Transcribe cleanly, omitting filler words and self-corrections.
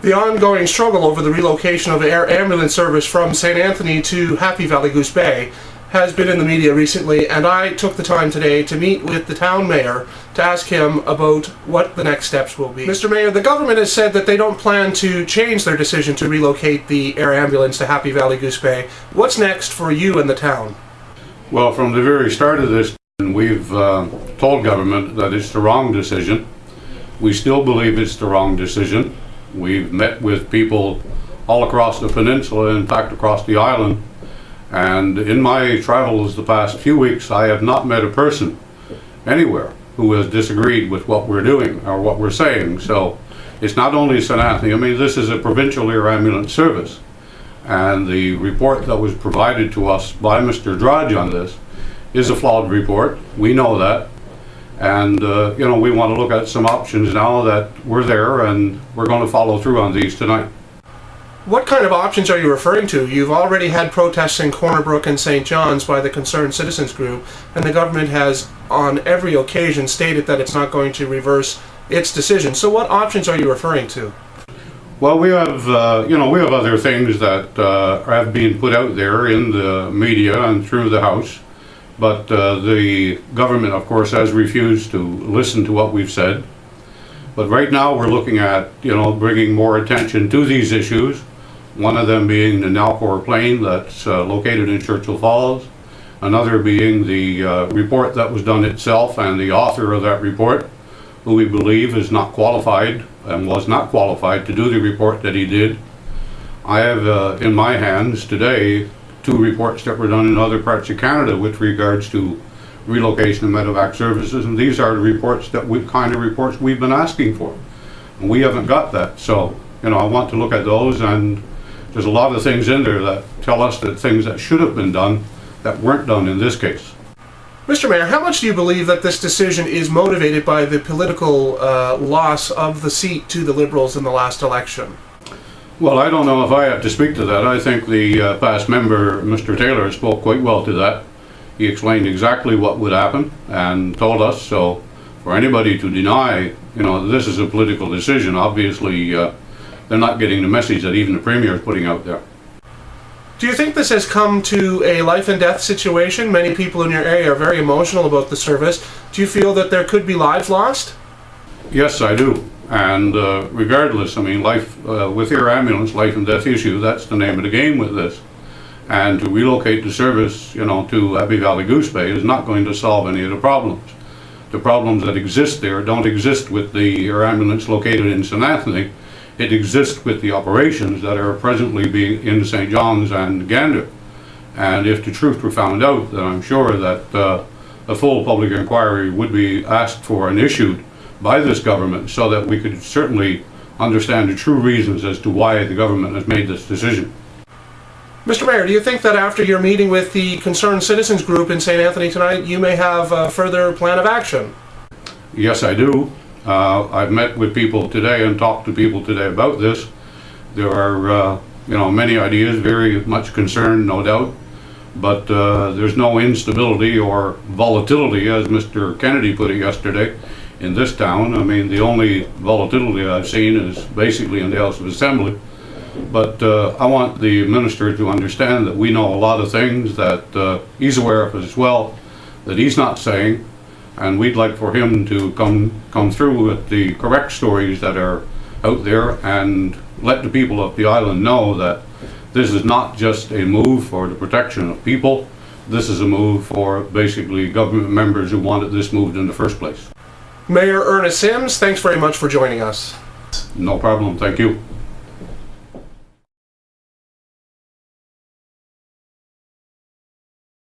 The ongoing struggle over the relocation of air ambulance service from St. Anthony to Happy Valley Goose Bay has been in the media recently, and I took the time today to meet with the town mayor to ask him about what the next steps will be. Mr. Mayor, the government has said that they don't plan to change their decision to relocate the air ambulance to Happy Valley Goose Bay. What's next for you and the town? Well, from the very start of this, we've told government that it's the wrong decision. We still believe it's the wrong decision. We've met with people all across the peninsula, in fact across the island, and in my travels the past few weeks I have not met a person anywhere who has disagreed with what we're doing or what we're saying. So it's not only St. Anthony, I mean this is a provincial air ambulance service, and the report that was provided to us by Mr. Drudge on this is a flawed report. We know that. And you know, we want to look at some options now that we're there, and we're going to follow through on these tonight. What kind of options are you referring to? You've already had protests in Corner Brook and St. John's by the Concerned Citizens Group, and the government has on every occasion stated that it's not going to reverse its decision. So what options are you referring to? Well, we have, you know, we have other things that have been put out there in the media and through the House. But the government, of course, has refused to listen to what we've said. But right now we're looking at, you know, bringing more attention to these issues. One of them being the Nalcor plane that's located in Churchill Falls. Another being the report that was done itself, and the author of that report, who we believe is not qualified and was not qualified to do the report that he did. I have in my hands today 2 reports that were done in other parts of Canada with regards to relocation of medevac services, and these are the reports that reports we've been asking for, and we haven't got that. So, you know, I want to look at those, and there's a lot of things in there that tell us that things that should have been done that weren't done in this case. Mr. Mayor, how much do you believe that this decision is motivated by the political loss of the seat to the Liberals in the last election? Well, I don't know if I have to speak to that. I think the past member, Mr. Taylor, spoke quite well to that. He explained exactly what would happen and told us. So for anybody to deny, you know, this is a political decision, obviously they're not getting the message that even the Premier is putting out there. Do you think this has come to a life and death situation? Many people in your area are very emotional about the service. Do you feel that there could be lives lost? Yes, I do. And regardless, I mean, life with air ambulance, life and death issue, that's the name of the game with this. And to relocate the service, you know, to Happy Valley Goose Bay is not going to solve any of the problems. The problems that exist there don't exist with the air ambulance located in St. Anthony. It exists with the operations that are presently being in St. John's and Gander. And if the truth were found out, then I'm sure that a full public inquiry would be asked for and issued by this government, so that we could certainly understand the true reasons as to why the government has made this decision. Mr. Mayor, do you think that after your meeting with the Concerned Citizens Group in St. Anthony tonight, you may have a further plan of action? Yes, I do. I've met with people today and talked to people today about this. There are, you know, many ideas, very much concern, no doubt, but there's no instability or volatility, as Mr. Kennedy put it yesterday, in this town. I mean, the only volatility I've seen is basically in the House of Assembly. But I want the minister to understand that we know a lot of things that he's aware of as well, that he's not saying, and we'd like for him to come through with the correct stories that are out there and let the people of the island know that this is not just a move for the protection of people. This is a move for basically government members who wanted this moved in the first place. Mayor Ernest Sims, thanks very much for joining us. No problem. Thank you.